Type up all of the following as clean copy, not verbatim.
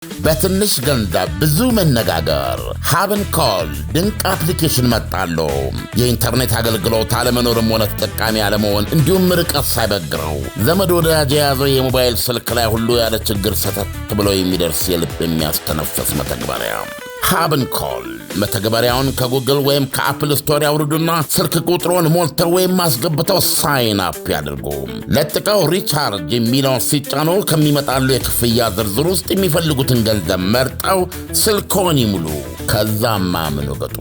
በትንሽ ገንዘብ ብዙ መነጋገር ሀብን ኮል ድንቅ አፕሊኬሽን መጣሉ። የኢንተርኔት አገልግሎት አለመኖርም ሆነ ተጠቃሚ አለመሆን እንዲሁም ርቀት ሳይበግረው ዘመድ ወዳጅ የያዘው የሞባይል ስልክ ላይ ሁሉ ያለ ችግር ሰተት ብሎ የሚደርስ የልብ የሚያስተነፍስ መተግበሪያ ሀብን ኮል። መተግበሪያውን ከጉግል ወይም ከአፕል ስቶር ያውርዱና ስልክ ቁጥሮን ሞልተው ወይም ማስገብተው ሳይን አፕ ያድርጉ። ለጥቀው ሪቻርጅ የሚለውን ሲጫኑ ከሚመጣሉ የክፍያ ዝርዝር ውስጥ የሚፈልጉትን ገንዘብ መርጠው ስልክዎን ይሙሉ። ከዛማ ምን ወገጡ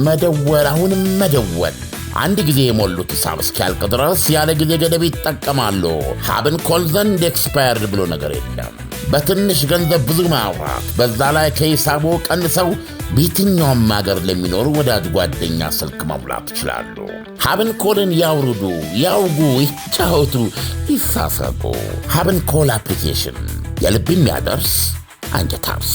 መደወል አሁንም መደወል። አንድ ጊዜ የሞሉት ሂሳብ እስኪያልቅ ድረስ ያለ ጊዜ ገደብ ይጠቀማሉ። ሀብን ኮል ዘንድ ኤክስፓየርድ ብሎ ነገር የለም። በትንሽ ገንዘብ ብዙ ማውራት፣ በዛ ላይ ከሂሳቡ ቀንሰው በየትኛውም ሀገር ለሚኖሩ ወዳጅ ጓደኛ ስልክ መሙላት ይችላሉ። ሀብን ኮልን ያውርዱ፣ ያውጉ፣ ይጫወቱ፣ ይሳሰቁ። ሀብን ኮል አፕሊኬሽን የልብ የሚያደርስ አንጀት አርስ።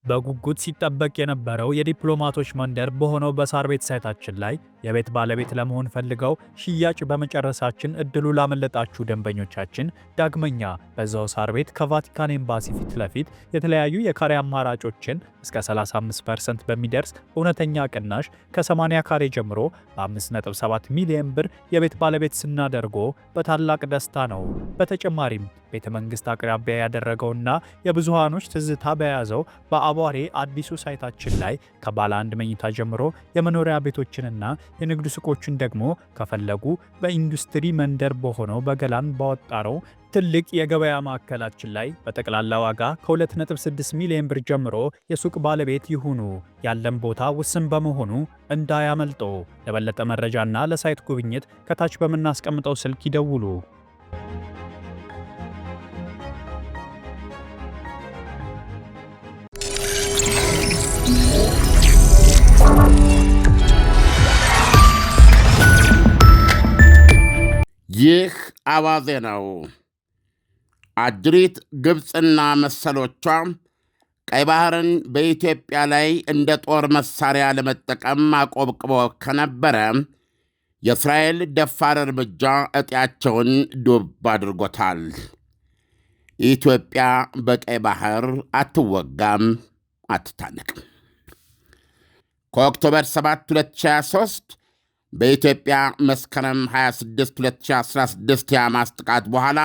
በጉጉት ሲጠበቅ የነበረው የዲፕሎማቶች መንደር በሆነው በሳር ቤት ሳይታችን ላይ የቤት ባለቤት ለመሆን ፈልገው ሽያጭ በመጨረሳችን እድሉ ላመለጣችሁ ደንበኞቻችን ዳግመኛ በዛው ሳር ቤት ከቫቲካን ኤምባሲ ፊት ለፊት የተለያዩ የካሬ አማራጮችን እስከ 35% በሚደርስ እውነተኛ ቅናሽ ከ80 ካሬ ጀምሮ በ5.7 ሚሊዮን ብር የቤት ባለቤት ስናደርጎ በታላቅ ደስታ ነው። በተጨማሪም ቤተ መንግስት አቅራቢያ ያደረገውና የብዙሃኖች ትዝታ በያዘው በአቧሬ አዲሱ ሳይታችን ላይ ከባለ አንድ መኝታ ጀምሮ የመኖሪያ ቤቶችንና የንግድ ሱቆችን ደግሞ ከፈለጉ በኢንዱስትሪ መንደር በሆነው በገላን ባወጣረው ትልቅ የገበያ ማዕከላችን ላይ በጠቅላላ ዋጋ ከ2.6 ሚሊዮን ብር ጀምሮ የሱቅ ባለቤት ይሁኑ። ያለን ቦታ ውስን በመሆኑ እንዳያመልጦ። ለበለጠ መረጃና ለሳይት ጉብኝት ከታች በምናስቀምጠው ስልክ ይደውሉ። ይህ አዋዜ ነው። አድሪት ግብፅና መሰሎቿ ቀይ ባህርን በኢትዮጵያ ላይ እንደ ጦር መሳሪያ ለመጠቀም አቆብቅበው ከነበረ የእስራኤል ደፋር እርምጃ እጢያቸውን ዱብ አድርጎታል። ኢትዮጵያ በቀይ ባህር አትወጋም፣ አትታነቅም። ከኦክቶበር 7 2023 በኢትዮጵያ መስከረም 26 2016 የሐማስ ጥቃት በኋላ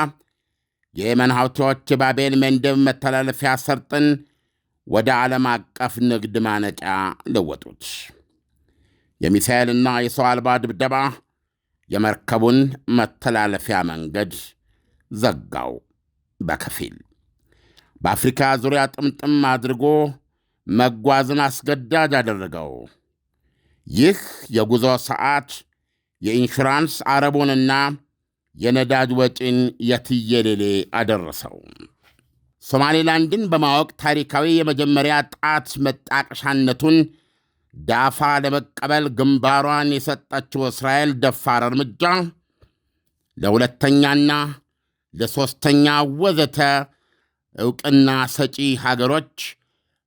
የየመን ሐውቲዎች የባቤል መንደብ መተላለፊያ ሰርጥን ወደ ዓለም አቀፍ ንግድ ማነቂያ ለወጡት። የሚሳኤልና የሰው አልባ ድብደባ የመርከቡን መተላለፊያ መንገድ ዘጋው በከፊል። በአፍሪካ ዙሪያ ጥምጥም አድርጎ መጓዝን አስገዳጅ አደረገው። ይህ የጉዞ ሰዓት የኢንሹራንስ አረቦንና የነዳጅ ወጪን የትየሌሌ አደረሰው። ሶማሌላንድን በማወቅ ታሪካዊ የመጀመሪያ ጣት መጣቀሻነቱን ዳፋ ለመቀበል ግንባሯን የሰጠችው እስራኤል ደፋር እርምጃ ለሁለተኛና ለሦስተኛ ወዘተ ዕውቅና ሰጪ ሀገሮች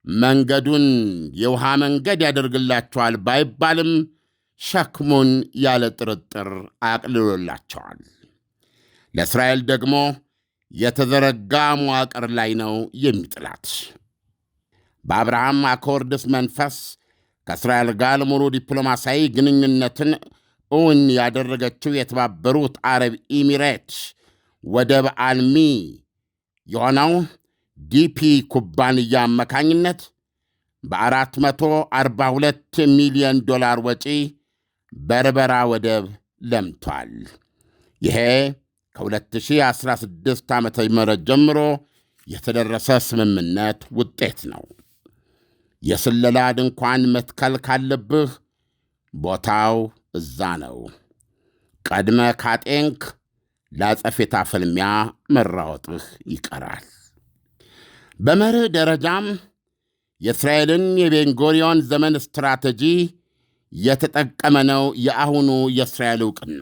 መንገዱን የውሃ መንገድ ያደርግላቸዋል ባይባልም ሸክሙን ያለ ጥርጥር አቅልሎላቸዋል። ለእስራኤል ደግሞ የተዘረጋ መዋቅር ላይ ነው የሚጥላት። በአብርሃም አኮርድስ መንፈስ ከእስራኤል ጋር ሙሉ ዲፕሎማሲያዊ ግንኙነትን እውን ያደረገችው የተባበሩት አረብ ኤሚሬት ወደብ አልሚ የሆነው ዲፒ ኩባንያ አማካኝነት በ442 ሚሊዮን ዶላር ወጪ በርበራ ወደብ ለምቷል። ይሄ ከ2016 ዓ.ም ጀምሮ የተደረሰ ስምምነት ውጤት ነው። የስለላ ድንኳን መትከል ካለብህ ቦታው እዛ ነው። ቀድመ ካጤንክ ለአጸፌታ ፍልሚያ መራወጥህ ይቀራል። በመርህ ደረጃም የእስራኤልን የቤንጎሪዮን ዘመን ስትራቴጂ የተጠቀመ ነው የአሁኑ የእስራኤል ዕውቅና።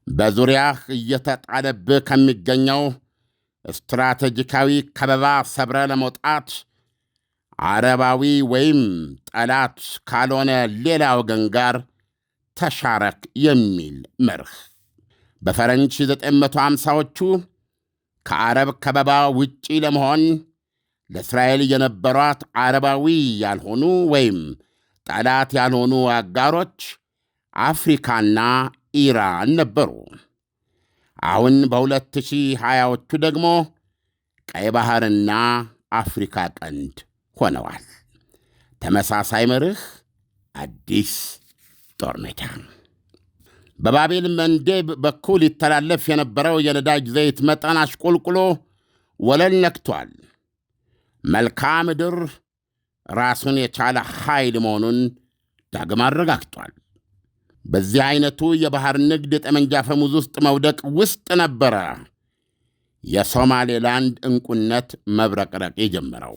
በዙሪያህ እየተጣለብህ ከሚገኘው ስትራቴጂካዊ ከበባ ሰብረ ለመውጣት አረባዊ ወይም ጠላት ካልሆነ ሌላ ወገን ጋር ተሻረክ የሚል መርህ በፈረንጅ 1950ዎቹ ከአረብ ከበባ ውጪ ለመሆን ለእስራኤል የነበሯት አረባዊ ያልሆኑ ወይም ጠላት ያልሆኑ አጋሮች አፍሪካና ኢራን ነበሩ። አሁን በ2020ዎቹ ደግሞ ቀይ ባሕርና አፍሪካ ቀንድ ሆነዋል። ተመሳሳይ መርህ፣ አዲስ ጦር ሜዳ። በባቤል መንዴብ በኩል ይተላለፍ የነበረው የነዳጅ ዘይት መጠን አሽቆልቁሎ ወለል ነክቷል። መልክዓ ምድር ራሱን የቻለ ኃይል መሆኑን ዳግም አረጋግጧል። በዚህ ዐይነቱ የባሕር ንግድ የጠመንጃ ፈሙዝ ውስጥ መውደቅ ውስጥ ነበረ የሶማሌላንድ ዕንቁነት መብረቅረቅ የጀመረው።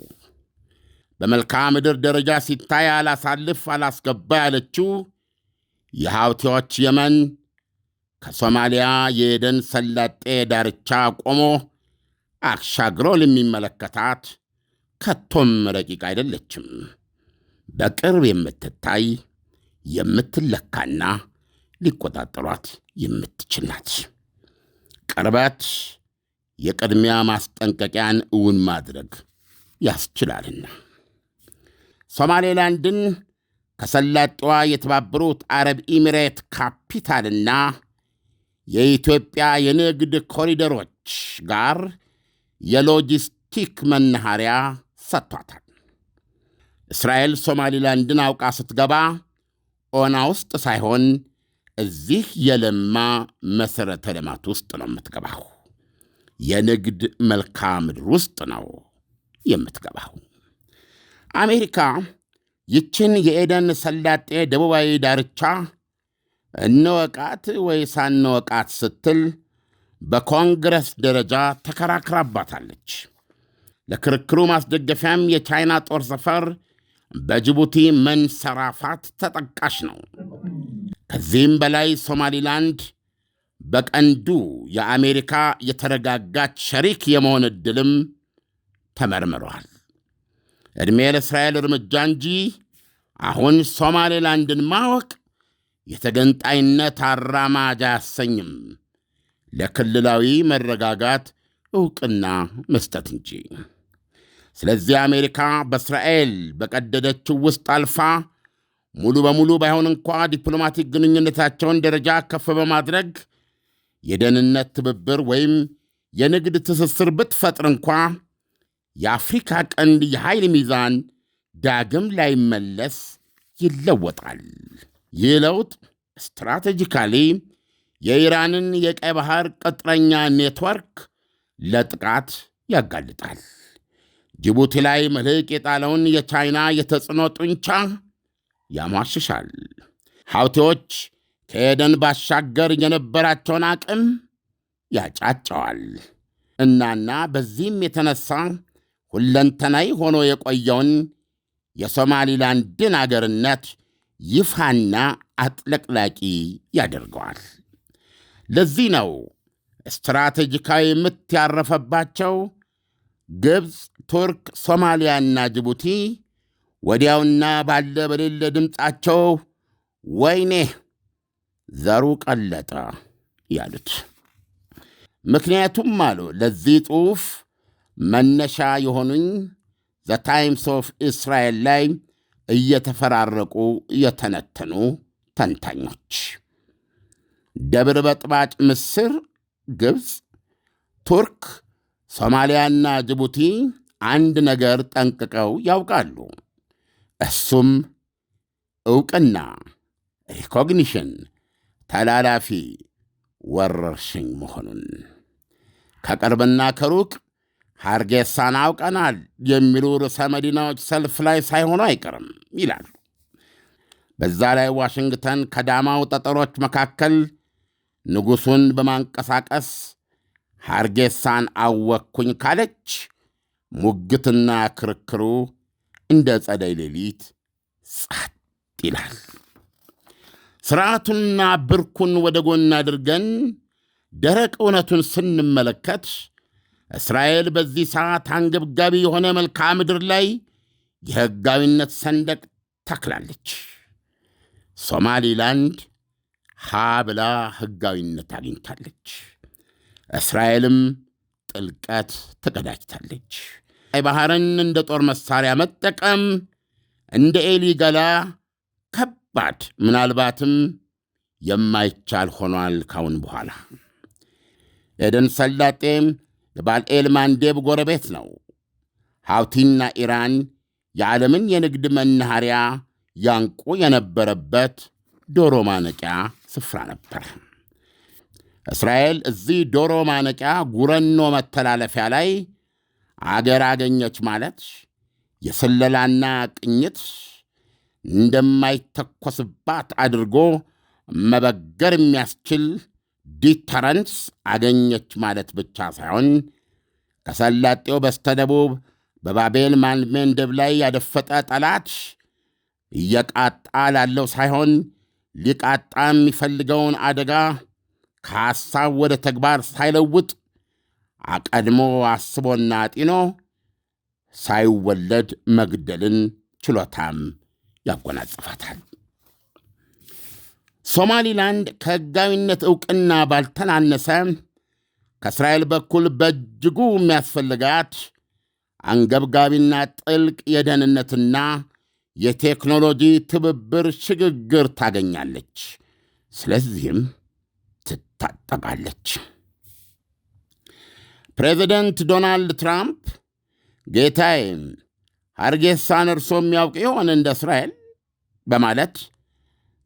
በመልክዓ ምድር ደረጃ ሲታይ አላሳልፍ አላስገባ ያለችው የሐውቲዎች የመን ከሶማሊያ የኤደን ሰላጤ ዳርቻ ቆሞ አሻግሮ ለሚመለከታት ከቶም ረቂቅ አይደለችም። በቅርብ የምትታይ የምትለካና ሊቆጣጠሯት የምትችል ናት። ቅርበት የቅድሚያ ማስጠንቀቂያን እውን ማድረግ ያስችላልና። ሶማሌላንድን ከሰላጤዋ የተባበሩት አረብ ኤሚሬት ካፒታልና የኢትዮጵያ የንግድ ኮሪደሮች ጋር የሎጂስቲክ መናኸሪያ ሰጥቷታል። እስራኤል ሶማሌላንድን አውቃ ስትገባ ኦና ውስጥ ሳይሆን እዚህ የለማ መሠረተ ልማት ውስጥ ነው የምትገባው። የንግድ መልክዓ ምድር ውስጥ ነው የምትገባው። አሜሪካ ይችን የኤደን ሰላጤ ደቡባዊ ዳርቻ እንወቃት ወይ ሳንወቃት ስትል በኮንግረስ ደረጃ ተከራክራባታለች። ለክርክሩ ማስደገፊያም የቻይና ጦር ሰፈር በጅቡቲ መንሰራፋት ተጠቃሽ ነው። ከዚህም በላይ ሶማሊላንድ በቀንዱ የአሜሪካ የተረጋጋች ሸሪክ የመሆን ዕድልም ተመርምሯል። ዕድሜ ለእስራኤል እርምጃ እንጂ አሁን ሶማሌላንድን ማወቅ የተገንጣይነት አራማጅ አያሰኝም፣ ለክልላዊ መረጋጋት ዕውቅና መስጠት እንጂ። ስለዚህ አሜሪካ በእስራኤል በቀደደችው ውስጥ አልፋ ሙሉ በሙሉ ባይሆን እንኳ ዲፕሎማቲክ ግንኙነታቸውን ደረጃ ከፍ በማድረግ የደህንነት ትብብር ወይም የንግድ ትስስር ብትፈጥር እንኳ የአፍሪካ ቀንድ የኃይል ሚዛን ዳግም ላይመለስ ይለወጣል። ይህ ለውጥ ስትራቴጂካሊ የኢራንን የቀይ ባሕር ቅጥረኛ ኔትወርክ ለጥቃት ያጋልጣል። ጅቡቲ ላይ መልሕቅ የጣለውን የቻይና የተጽዕኖ ጡንቻ ያሟሽሻል። ሐውቲዎች ከኤደን ባሻገር የነበራቸውን አቅም ያጫጨዋል። እናና በዚህም የተነሳ ሁለንተናይ ሆኖ የቆየውን የሶማሊላንድን አገርነት ይፋና አጥለቅላቂ ያደርገዋል። ለዚህ ነው ስትራቴጂካዊ ምት ያረፈባቸው ግብፅ፣ ቱርክ፣ ሶማሊያና ጅቡቲ ወዲያውና ባለ በሌለ ድምፃቸው ወይኔ ዘሩ ቀለጠ ያሉት። ምክንያቱም አሉ ለዚህ ጽሑፍ መነሻ የሆኑኝ ዘ ታይምስ ኦፍ እስራኤል ላይ እየተፈራረቁ የተነተኑ ተንታኞች ደብር በጥባጭ ምስር፣ ግብፅ፣ ቱርክ፣ ሶማሊያና ጅቡቲ አንድ ነገር ጠንቅቀው ያውቃሉ። እሱም ዕውቅና ሪኮግኒሽን ተላላፊ ወረርሽኝ መሆኑን። ከቅርብና ከሩቅ ሐርጌሳን አውቀናል የሚሉ ርዕሰ መዲናዎች ሰልፍ ላይ ሳይሆኑ አይቀርም ይላሉ። በዛ ላይ ዋሽንግተን ከዳማው ጠጠሮች መካከል ንጉሡን በማንቀሳቀስ ሐርጌሳን አወቅኩኝ ካለች ሙግትና ክርክሩ እንደ ጸደይ ሌሊት ጸጥ ይላል። ሥርዓቱንና ብርኩን ወደ ጎን አድርገን ደረቅ እውነቱን ስንመለከት እስራኤል በዚህ ሰዓት አንገብጋቢ የሆነ መልክዓ ምድር ላይ የሕጋዊነት ሰንደቅ ተክላለች። ሶማሊላንድ ሀ ብላ ሕጋዊነት አግኝታለች። እስራኤልም ጥልቀት ተቀዳጅታለች። ቀይ ባህርን እንደ ጦር መሳሪያ መጠቀም እንደ ኤሊ ገላ ከባድ ምናልባትም የማይቻል ሆኗል ካሁን በኋላ። ኤደን ሰላጤም የባልኤል ማንዴብ ጎረቤት ነው። ሃውቲና ኢራን የዓለምን የንግድ መናኸሪያ ያንቁ የነበረበት ዶሮ ማነቂያ ስፍራ ነበር። እስራኤል እዚህ ዶሮ ማነቂያ ጉረኖ መተላለፊያ ላይ አገር አገኘች ማለት የስለላና ቅኝት እንደማይተኮስባት አድርጎ መበገር የሚያስችል ዲተረንስ አገኘች ማለት ብቻ ሳይሆን ከሰላጤው በስተደቡብ በባቤል ማንዴብ ላይ ያደፈጠ ጠላት እየቃጣ ላለው ሳይሆን ሊቃጣ የሚፈልገውን አደጋ ከሐሳብ ወደ ተግባር ሳይለውጥ አቀድሞ አስቦና ጢኖ ሳይወለድ መግደልን ችሎታም ያጎናጽፋታል። ሶማሊላንድ ከሕጋዊነት ዕውቅና ባልተናነሰ ከእስራኤል በኩል በእጅጉ የሚያስፈልጋት አንገብጋቢና ጥልቅ የደህንነትና የቴክኖሎጂ ትብብር ሽግግር ታገኛለች። ስለዚህም ትታጠቃለች። ፕሬዚደንት ዶናልድ ትራምፕ ጌታዬ ሐርጌሳን እርሶ የሚያውቅ ይሆን እንደ እስራኤል በማለት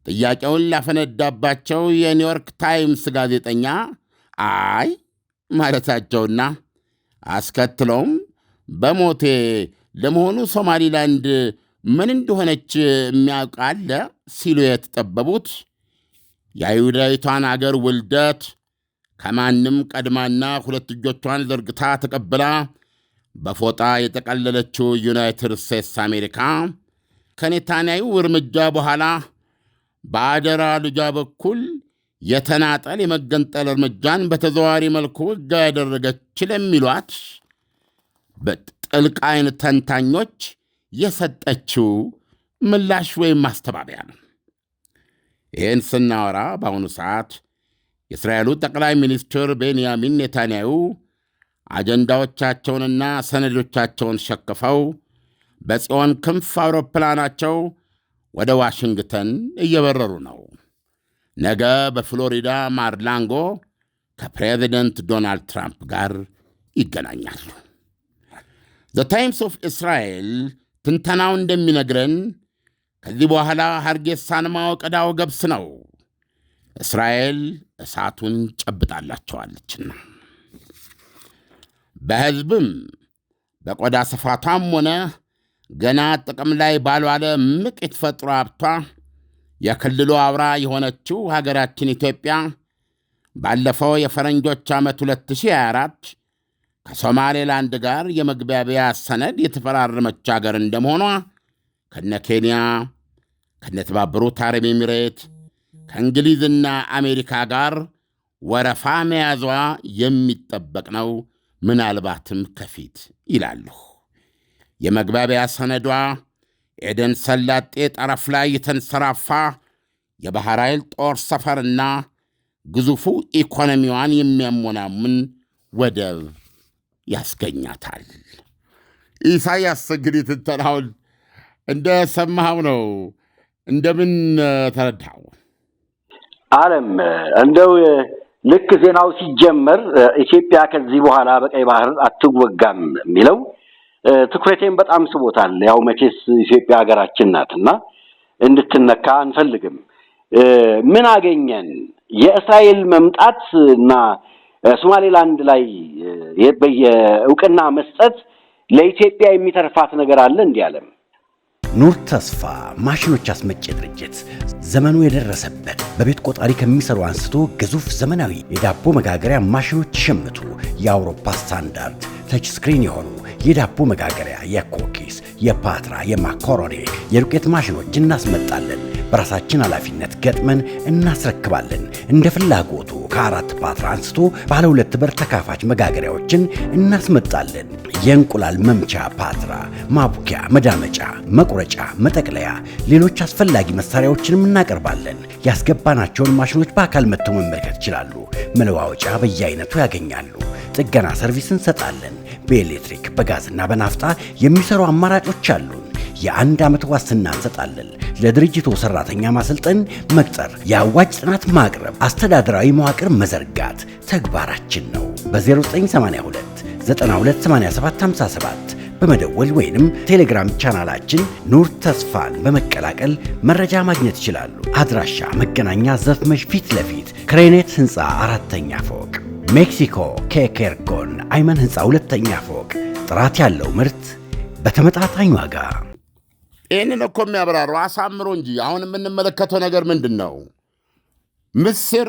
ጥያቄውን ላፈነዳባቸው የኒውዮርክ ታይምስ ጋዜጠኛ አይ ማለታቸውና አስከትለውም በሞቴ ለመሆኑ ሶማሊላንድ ምን እንደሆነች የሚያውቅ አለ ሲሉ የተጠበቡት የአይሁዳዊቷን አገር ውልደት ከማንም ቀድማና ሁለት እጆቿን ዘርግታ ተቀብላ በፎጣ የጠቀለለችው ዩናይትድ ስቴትስ አሜሪካ ከኔታንያሁ እርምጃ በኋላ በአደራ ልጇ በኩል የተናጠል የመገንጠል እርምጃን በተዘዋዋሪ መልኩ ሕጋ ያደረገች ለሚሏት በጥልቅ ዓይን ተንታኞች የሰጠችው ምላሽ ወይም ማስተባበያ ነው። ይህን ስናወራ በአሁኑ ሰዓት የእስራኤሉ ጠቅላይ ሚኒስትር ቤንያሚን ኔታንያሁ አጀንዳዎቻቸውንና ሰነዶቻቸውን ሸክፈው በጽዮን ክንፍ አውሮፕላናቸው ወደ ዋሽንግተን እየበረሩ ነው። ነገ በፍሎሪዳ ማርላንጎ ከፕሬዚደንት ዶናልድ ትራምፕ ጋር ይገናኛሉ። ዘ ታይምስ ኦፍ እስራኤል ትንተናው እንደሚነግረን ከዚህ በኋላ ሐርጌሳን ማወቅ ዕዳው ገብስ ነው። እስራኤል እሳቱን ጨብጣላቸዋለችና በሕዝብም በቆዳ ስፋቷም ሆነ ገና ጥቅም ላይ ባልዋለ ምቅ የተፈጥሮ ሀብቷ የክልሉ አውራ የሆነችው ሀገራችን ኢትዮጵያ ባለፈው የፈረንጆች ዓመት 2024 ከሶማሌላንድ ጋር የመግባቢያ ሰነድ የተፈራረመች አገር እንደመሆኗ ከነ ኬንያ፣ ከነ ተባበሩት አረብ ኤሚሬት፣ ከእንግሊዝና አሜሪካ ጋር ወረፋ መያዟ የሚጠበቅ ነው፣ ምናልባትም ከፊት ይላሉ። የመግባቢያ ሰነዷ ኤደን ሰላጤ ጠረፍ ላይ የተንሰራፋ የባሕር ኃይል ጦር ሰፈርና ግዙፉ ኢኮኖሚዋን የሚያሞናምን ወደብ ያስገኛታል። ኢሳያስ እንግዲህ ትንተናውን እንደ ሰማኸው ነው። እንደምን ተረዳው? ዓለም እንደው ልክ ዜናው ሲጀመር ኢትዮጵያ ከዚህ በኋላ በቀይ ባህር አትወጋም የሚለው ትኩረቴን በጣም ስቦታል። ያው መቼስ ኢትዮጵያ ሀገራችን ናትና እንድትነካ አንፈልግም። ምን አገኘን? የእስራኤል መምጣት እና ሶማሌላንድ ላይ የእውቅና መስጠት ለኢትዮጵያ የሚተርፋት ነገር አለ እንዴ? ዓለም ኑር ተስፋ ማሽኖች አስመጪ ድርጅት ዘመኑ የደረሰበት በቤት ቆጣሪ ከሚሰሩ አንስቶ ግዙፍ ዘመናዊ የዳቦ መጋገሪያ ማሽኖች ይሸምቱ። የአውሮፓ ስታንዳርድ ተች ስክሪን የሆኑ የዳቦ መጋገሪያ፣ የኮኪስ፣ የፓትራ፣ የማካሮኒ፣ የዱቄት ማሽኖች እናስመጣለን። በራሳችን ኃላፊነት ገጥመን እናስረክባለን። እንደ ፍላጎቱ ከ4 ፓትራ አንስቶ ባለ 2 በር ተካፋች መጋገሪያዎችን እናስመጣለን። የእንቁላል መምቻ ፓትራ፣ ማቡኪያ፣ መዳመጫ፣ መቁረጫ፣ መጠቅለያ፣ ሌሎች አስፈላጊ መሳሪያዎችንም እናቀርባለን። ያስገባናቸውን ማሽኖች በአካል መጥተው መመልከት ይችላሉ። መለዋወጫ በየአይነቱ ያገኛሉ። ጥገና ሰርቪስ እንሰጣለን። በኤሌክትሪክ በጋዝና በናፍጣ የሚሰሩ አማራጮች አሉን። የ1 ዓመት ዋስትና እንሰጣለን። ለድርጅቱ ሰራተኛ ማሰልጠን፣ መቅጠር፣ የአዋጭ ጥናት ማቅረብ፣ አስተዳደራዊ መዋቅር መዘርጋት ተግባራችን ነው። በ0982 928757 በመደወል ወይንም ቴሌግራም ቻናላችን ኑር ተስፋን በመቀላቀል መረጃ ማግኘት ይችላሉ። አድራሻ መገናኛ ዘፍመሽ ፊት ለፊት ክሬኔት ህንፃ 4ኛ ፎቅ፣ ሜክሲኮ ኬኬርጎን አይመን ህንፃ 2ኛ ፎቅ። ጥራት ያለው ምርት በተመጣጣኝ ዋጋ። ይህንን እኮ የሚያብራራው አሳምሮ እንጂ አሁን የምንመለከተው ነገር ምንድን ነው? ምስር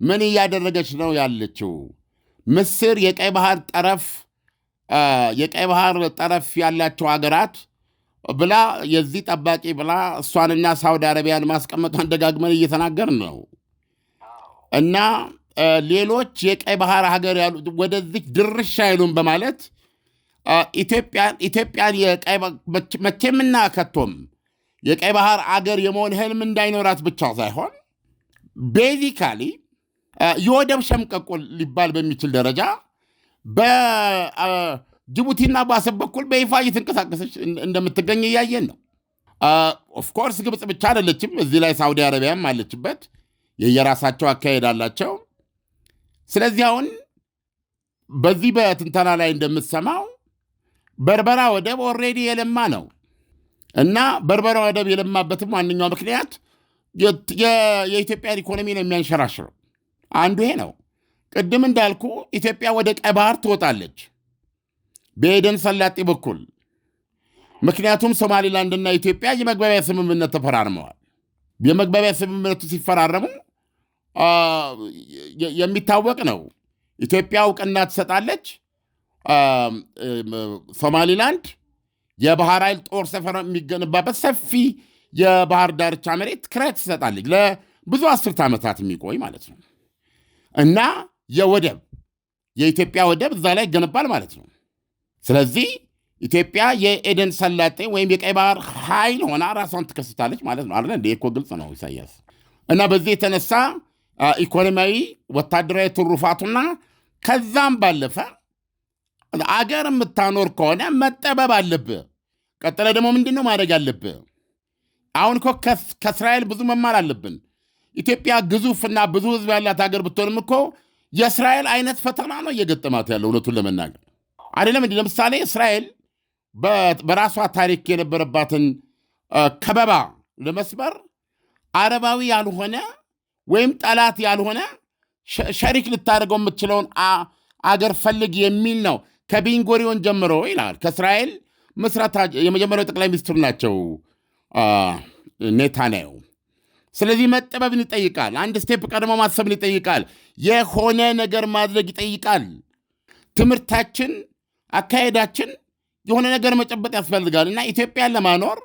ምን እያደረገች ነው ያለችው? ምስር የቀይ ባህር ጠረፍ ያላቸው ሀገራት ብላ የዚህ ጠባቂ ብላ እሷንና ሳውዲ አረቢያን ማስቀመጧን ደጋግመን እየተናገርን ነው። እና ሌሎች የቀይ ባህር ሀገር ያሉ ወደዚህ ድርሻ አይሉም በማለት ኢትዮጵያን መቼምና ከቶም የቀይ ባህር አገር የመሆን ህልም እንዳይኖራት ብቻ ሳይሆን ቤዚካሊ የወደብ ሸምቀቆ ሊባል በሚችል ደረጃ በጅቡቲና በአሰብ በኩል በይፋ እየተንቀሳቀሰች እንደምትገኝ እያየን ነው። ኦፍኮርስ ግብፅ ብቻ አይደለችም። እዚህ ላይ ሳውዲ አረቢያም አለችበት። የየራሳቸው አካሄድ አላቸው። ስለዚህ አሁን በዚህ በትንተና ላይ እንደምትሰማው በርበራ ወደብ ኦልሬዲ የለማ ነው እና በርበራ ወደብ የለማበትም ዋነኛው ምክንያት የኢትዮጵያን ኢኮኖሚ ነው የሚያንሸራሽረው። አንዱ ይሄ ነው። ቅድም እንዳልኩ ኢትዮጵያ ወደ ቀይ ባህር ትወጣለች በኤደን ሰላጤ በኩል። ምክንያቱም ሶማሊላንድና ኢትዮጵያ የመግባቢያ ስምምነት ተፈራርመዋል። የመግባቢያ ስምምነቱ ሲፈራረሙ የሚታወቅ ነው። ኢትዮጵያ እውቅና ትሰጣለች። ሶማሊላንድ የባህር ኃይል ጦር ሰፈር የሚገነባበት ሰፊ የባህር ዳርቻ መሬት ክራይ ትሰጣለች ለብዙ 10 ዓመታት የሚቆይ ማለት ነው። እና የኢትዮጵያ ወደብ እዛ ላይ ይገነባል ማለት ነው። ስለዚህ ኢትዮጵያ የኤደን ሰላጤ ወይም የቀይ ባህር ኃይል ሆና ራሷን ትከስታለች ማለት ነው አይደል? እንደ እኮ ግልጽ ነው ኢሳያስ። እና በዚህ የተነሳ ኢኮኖሚያዊ ወታደራዊ ትሩፋቱና ከዛም ባለፈ አገር የምታኖር ከሆነ መጠበብ አለብህ። ቀጥለ ደግሞ ምንድነው ማድረግ አለብህ? አሁን እኮ ከእስራኤል ብዙ መማር አለብን። ኢትዮጵያ ግዙፍና ብዙ ህዝብ ያላት ሀገር ብትሆንም እኮ የእስራኤል አይነት ፈተና ነው እየገጠማት ያለው እውነቱን ለመናገር አይደለም። እንዲህ ለምሳሌ እስራኤል በራሷ ታሪክ የነበረባትን ከበባ ለመስበር አረባዊ ያልሆነ ወይም ጠላት ያልሆነ ሸሪክ ልታደርገው የምትችለውን አገር ፈልግ የሚል ነው። ከቤንጎሪዮን ጀምሮ ይላል። ከእስራኤል ምስረታ የመጀመሪያው ጠቅላይ ሚኒስትር ናቸው ኔታንያሁ። ስለዚህ መጠበብን ይጠይቃል። አንድ ስቴፕ ቀድሞ ማሰብን ይጠይቃል። የሆነ ነገር ማድረግ ይጠይቃል። ትምህርታችን፣ አካሄዳችን የሆነ ነገር መጨበጥ ያስፈልጋል እና ኢትዮጵያን ለማኖር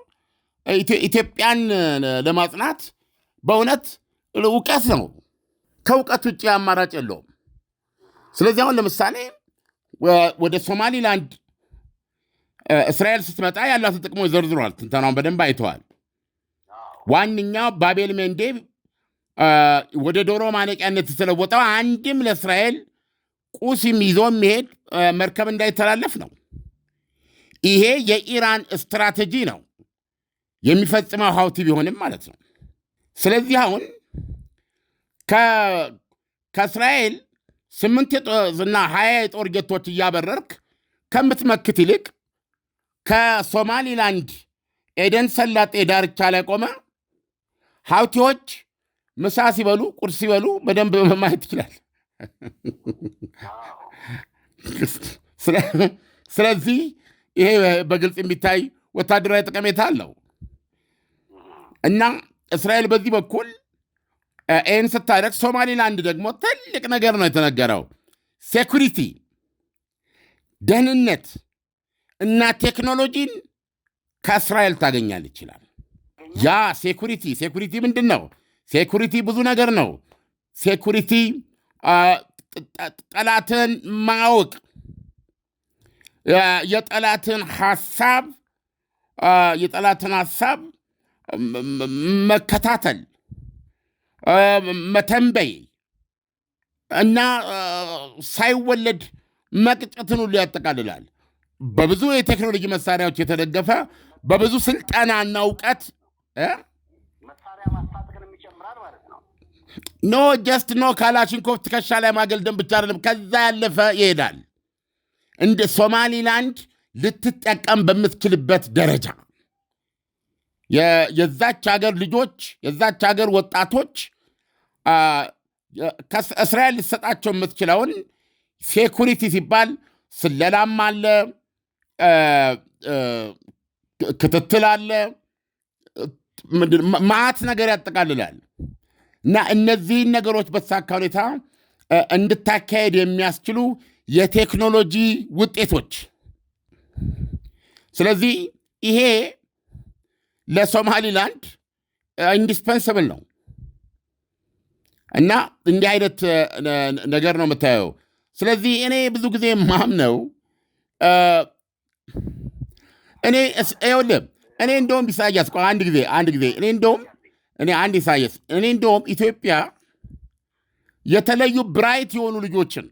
ኢትዮጵያን ለማጽናት በእውነት እውቀት ነው። ከእውቀት ውጭ አማራጭ የለውም። ስለዚህ አሁን ለምሳሌ ወደ ሶማሊላንድ እስራኤል ስትመጣ ያላትን ጥቅሞች ዘርዝሯል። ትንተናውን በደንብ አይተዋል። ዋነኛው ባቤል መንዴብ ወደ ዶሮ ማነቂያነት የተለወጠው አንድም ለእስራኤል ቁስም ይዞ የሚሄድ መርከብ እንዳይተላለፍ ነው። ይሄ የኢራን ስትራቴጂ ነው የሚፈጽመው ሀውቲ ቢሆንም ማለት ነው። ስለዚህ አሁን ከእስራኤል 8 እና 20 የጦር ጀቶች እያበረርክ ከምትመክት ይልቅ ከሶማሊላንድ ኤደን ሰላጤ ዳርቻ ላይ ቆመ ሀውቲዎች ምሳ ሲበሉ ቁርስ ሲበሉ በደንብ ማየት ይችላል። ስለዚህ ይሄ በግልጽ የሚታይ ወታደራዊ ጠቀሜታ አለው እና እስራኤል በዚህ በኩል ይህን ስታደርግ፣ ሶማሊላንድ ደግሞ ትልቅ ነገር ነው የተነገረው። ሴኩሪቲ፣ ደህንነት እና ቴክኖሎጂን ከእስራኤል ታገኛል ይችላል። ያ ሴኩሪቲ ምንድን ነው? ሴኩሪቲ ብዙ ነገር ነው። ሴኩሪቲ ጠላትን ማወቅ፣ የጠላትን ሐሳብ መከታተል፣ መተንበይ እና ሳይወለድ መቅጨትን ሁሉ ያጠቃልላል። በብዙ የቴክኖሎጂ መሳሪያዎች የተደገፈ በብዙ ስልጠናና እውቀት መሳሪያ ማስታጠቅንም ይጨምራል ማለት ነው። ኖ ጀስት ኖ ካላሽንኮቭ ትከሻ ላይ ማገልደም ብቻ አይደለም፣ ከዛ ያለፈ ይሄዳል። እንደ ሶማሊላንድ ልትጠቀም በምትችልበት ደረጃ የዛች ሀገር ልጆች የዛች ሀገር ወጣቶች እስራኤል ልትሰጣቸው የምትችለውን ሴኩሪቲ ሲባል ስለላም አለ፣ ክትትል አለ፣ ማዕት ነገር ያጠቃልላል። እና እነዚህን ነገሮች በተሳካ ሁኔታ እንድታካሄድ የሚያስችሉ የቴክኖሎጂ ውጤቶች። ስለዚህ ይሄ ለሶማሊላንድ ኢንዲስፐንሰብል ነው እና እንዲህ አይነት ነገር ነው የምታየው። ስለዚህ እኔ ብዙ ጊዜ ማምነው እኔ እንደውም ኢሳያስ አንድ ጊዜ እኔ እንደውም ኢትዮጵያ የተለዩ ብራይት የሆኑ ልጆችን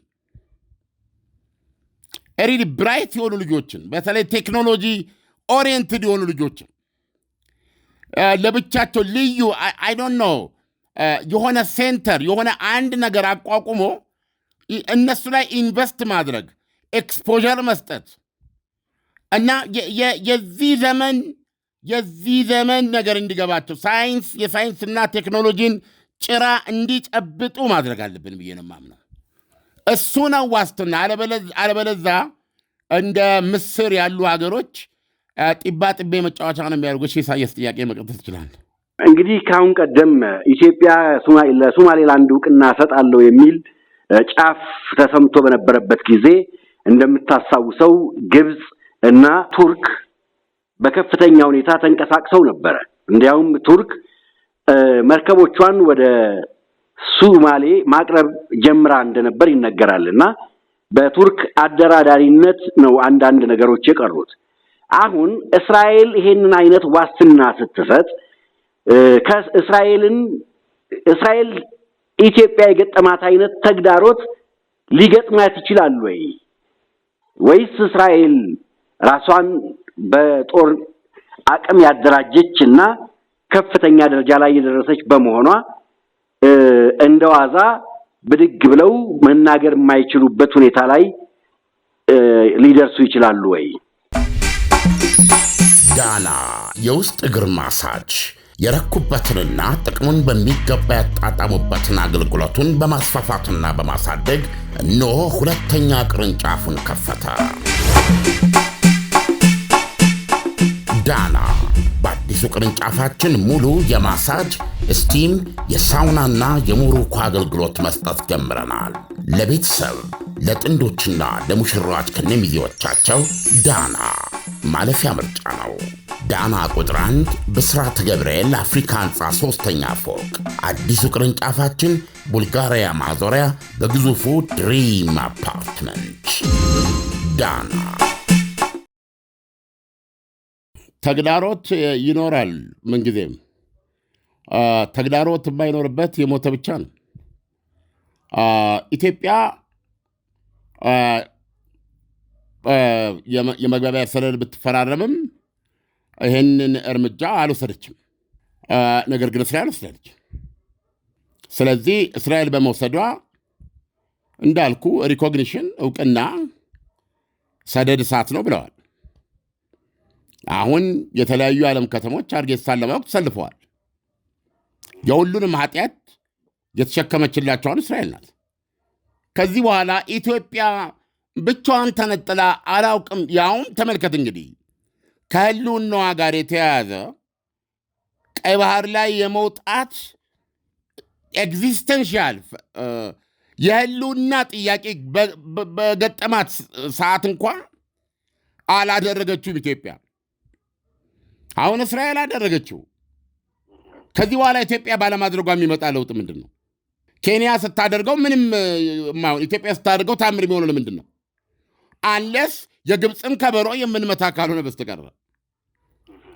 ብራይት የሆኑ ልጆችን በተለይ ቴክኖሎጂ ኦሪየንትድ የሆኑ ልጆችን ለብቻቸው ልዩ አይ ዶንት ኖ የሆነ ሴንተር የሆነ አንድ ነገር አቋቁሞ እነሱ ላይ ኢንቨስት ማድረግ ኤክስፖዠር መስጠት እና የዚህ ዘመን ነገር እንዲገባቸው የሳይንስና ቴክኖሎጂን ጭራ እንዲጨብጡ ማድረግ አለብን ብዬ ነው የማምነው። እሱ ነው ዋስትና። አለበለዛ እንደ ምስር ያሉ ሀገሮች ጢባ ጥቤ መጫወቻ ነው የሚያደርጉት። ኢሳያስ ጥያቄ መቀጠል ትችላል። እንግዲህ ከአሁን ቀደም ኢትዮጵያ ለሶማሌላንድ እውቅና ሰጣለሁ የሚል ጫፍ ተሰምቶ በነበረበት ጊዜ እንደምታሳውሰው ግብጽ እና ቱርክ በከፍተኛ ሁኔታ ተንቀሳቅሰው ነበረ። እንዲያውም ቱርክ መርከቦቿን ወደ ሶማሌ ማቅረብ ጀምራ እንደነበር ይነገራልና በቱርክ አደራዳሪነት ነው አንዳንድ ነገሮች የቀሩት። አሁን እስራኤል ይሄንን አይነት ዋስትና ስትሰጥ እስራኤል ኢትዮጵያ የገጠማት አይነት ተግዳሮት ሊገጥማት ይችላል ወይስ እስራኤል ራሷን በጦር አቅም ያደራጀችና ከፍተኛ ደረጃ ላይ የደረሰች በመሆኗ እንደዋዛ ብድግ ብለው መናገር የማይችሉበት ሁኔታ ላይ ሊደርሱ ይችላሉ ወይ? ዳና የውስጥ እግር ማሳጅ የረኩበትንና ጥቅሙን በሚገባ ያጣጣሙበትን አገልግሎቱን በማስፋፋትና በማሳደግ እነሆ ሁለተኛ ቅርንጫፉን ከፈተ። ዳና በአዲሱ ቅርንጫፋችን ሙሉ የማሳጅ ስቲም፣ የሳውናና የሞሮኮ አገልግሎት መስጠት ጀምረናል። ለቤተሰብ ለጥንዶችና ለሙሽራዎች ከነሚዜዎቻቸው ዳና ማለፊያ ምርጫ ነው። ዳና ቁጥር 1 ብስራተ ገብርኤል አፍሪካ ህንፃ 3ኛ ፎቅ። አዲሱ ቅርንጫፋችን ቡልጋሪያ ማዞሪያ በግዙፉ ድሪም አፓርትመንት። ዳና። ተግዳሮት ይኖራል ምንጊዜም። ተግዳሮት የማይኖርበት የሞተ ብቻ ነው። ኢትዮጵያ የመግባቢያ ሰነድ ብትፈራረምም ይህንን እርምጃ አልወሰደችም። ነገር ግን እስራኤል ወስዳለች። ስለዚህ እስራኤል በመውሰዷ እንዳልኩ ሪኮግኒሽን እውቅና ሰደድ እሳት ነው ብለዋል። አሁን የተለያዩ የዓለም ከተሞች አርጌሳን ለማወቅ ተሰልፈዋል። የሁሉንም ኃጢአት የተሸከመችላቸውን እስራኤል ናት። ከዚህ በኋላ ኢትዮጵያ ብቻዋን ተነጥላ አላውቅም። ያውም ተመልከት እንግዲህ ከህልውናዋ ጋር የተያያዘ ቀይ ባህር ላይ የመውጣት ኤግዚስተንሻል የህልውና ጥያቄ በገጠማት ሰዓት እንኳ አላደረገችውም ኢትዮጵያ። አሁን እስራኤል አደረገችው። ከዚህ በኋላ ኢትዮጵያ ባለማድረጓ የሚመጣ ለውጥ ምንድን ነው? ኬንያ ስታደርገው ምንም ማይሆን፣ ኢትዮጵያ ስታደርገው ታምር የሚሆነው ለምንድን ነው? አንለስ የግብፅን ከበሮ የምንመታ ካልሆነ በስተቀር።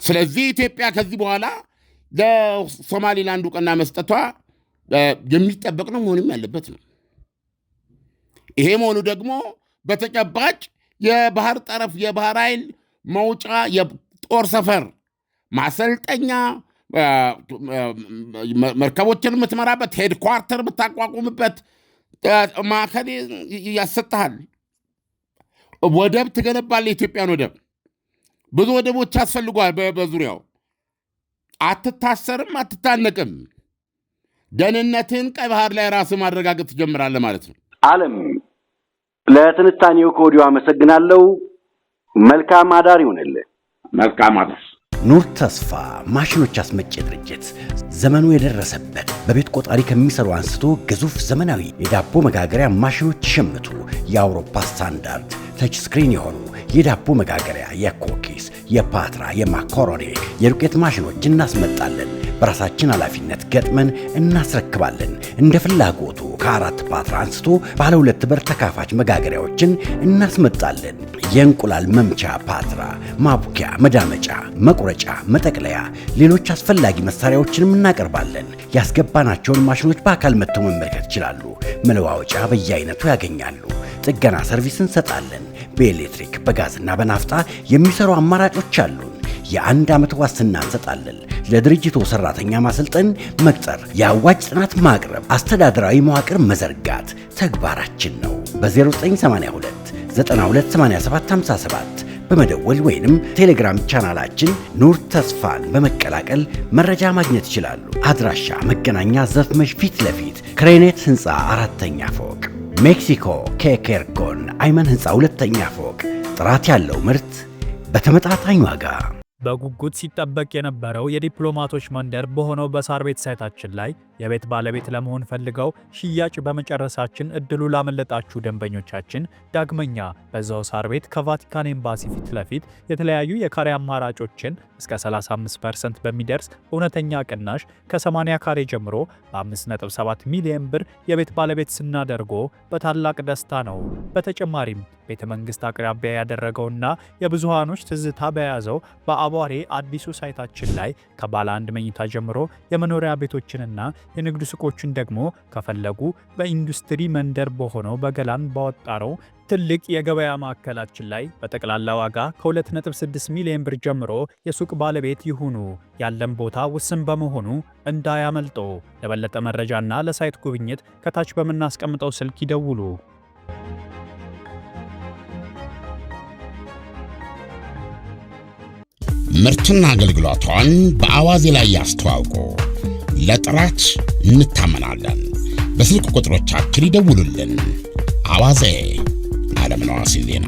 ስለዚህ ኢትዮጵያ ከዚህ በኋላ ለሶማሊላንድ እውቅና መስጠቷ የሚጠበቅ ነው፣ መሆንም ያለበት ነው። ይሄ መሆኑ ደግሞ በተጨባጭ የባህር ጠረፍ የባህር ኃይል መውጫ የጦር ሰፈር ማሰልጠኛ መርከቦችን የምትመራበት ሄድኳርተር የምታቋቁምበት ማዕከል ያሰጥሃል። ወደብ ትገነባለህ። የኢትዮጵያን ወደብ ብዙ ወደቦች ያስፈልጓል። በዙሪያው አትታሰርም፣ አትታነቅም። ደህንነትን ቀይ ባህር ላይ ራስህ ማረጋገጥ ትጀምራለህ ማለት ነው። ዓለም ለትንታኔው ከወዲሁ አመሰግናለሁ። መልካም አዳር ይሁንልህ። መልካም አዳር። ኑር ተስፋ ማሽኖች አስመጪ ድርጅት ዘመኑ የደረሰበት በቤት ቆጣሪ ከሚሰሩ አንስቶ ግዙፍ ዘመናዊ የዳቦ መጋገሪያ ማሽኖች ይሸምቱ። የአውሮፓ ስታንዳርድ ተች ስክሪን የሆኑ የዳቦ መጋገሪያ፣ የኮኪስ፣ የፓትራ፣ የማካሮኒ፣ የዱቄት ማሽኖች እናስመጣለን። በራሳችን ኃላፊነት ገጥመን እናስረክባለን። እንደ ፍላጎቱ ከ4 ፓትራ አንስቶ ባለ 2 በር ተካፋች መጋገሪያዎችን እናስመጣለን። የእንቁላል መምቻ ፓትራ፣ ማቡኪያ፣ መዳመጫ፣ መቁረጫ፣ መጠቅለያ፣ ሌሎች አስፈላጊ መሳሪያዎችንም እናቀርባለን። ያስገባናቸውን ማሽኖች በአካል መጥተው መመልከት ይችላሉ። መለዋወጫ በየአይነቱ ያገኛሉ። ጥገና ሰርቪስ እንሰጣለን። በኤሌክትሪክ በጋዝና በናፍጣ የሚሰሩ አማራጮች አሉን። የ1 ዓመት ዋስትና እንሰጣለን። ለድርጅቱ ሰራተኛ ማሰልጠን፣ መቅጠር፣ የአዋጅ ጥናት ማቅረብ፣ አስተዳደራዊ መዋቅር መዘርጋት ተግባራችን ነው። በ0982 928757 በመደወል ወይንም ቴሌግራም ቻናላችን ኑር ተስፋን በመቀላቀል መረጃ ማግኘት ይችላሉ። አድራሻ መገናኛ ዘፍመሽ ፊት ለፊት ክሬኔት ህንፃ 4ኛ ፎቅ፣ ሜክሲኮ ኬኬርጎን አይመን ህንፃ 2ኛ ፎቅ። ጥራት ያለው ምርት በተመጣጣኝ ዋጋ። በጉጉት ሲጠበቅ የነበረው የዲፕሎማቶች መንደር በሆነው በሳር ቤት ሳይታችን ላይ የቤት ባለቤት ለመሆን ፈልገው ሽያጭ በመጨረሳችን እድሉ ላመለጣችሁ ደንበኞቻችን ዳግመኛ በዛው ሳር ቤት ከቫቲካን ኤምባሲ ፊት ለፊት የተለያዩ የካሬ አማራጮችን እስከ 35% በሚደርስ እውነተኛ ቅናሽ ከ80 ካሬ ጀምሮ በ5.7 ሚሊዮን ብር የቤት ባለቤት ስናደርጎ በታላቅ ደስታ ነው። በተጨማሪም ቤተ መንግስት አቅራቢያ ያደረገውና የብዙሃኖች ትዝታ በያዘው በአቧሬ አዲሱ ሳይታችን ላይ ከባለ 1 መኝታ ጀምሮ የመኖሪያ ቤቶችንና የንግድ ሱቆችን ደግሞ ከፈለጉ በኢንዱስትሪ መንደር በሆነው በገላን ባወጣነው ትልቅ የገበያ ማዕከላችን ላይ በጠቅላላ ዋጋ ከ2.6 ሚሊዮን ብር ጀምሮ የሱቅ ባለቤት ይሁኑ። ያለን ቦታ ውስን በመሆኑ እንዳያመልጦ። ለበለጠ መረጃና ለሳይት ጉብኝት ከታች በምናስቀምጠው ስልክ ይደውሉ። ምርትና አገልግሎቷን በአዋዜ ላይ ያስተዋውቁ። ለጥራች እንታመናለን። በስልክ ቁጥሮቻችን ይደውሉልን። አዋዜ ዓለምነህ ዋሴ ዜና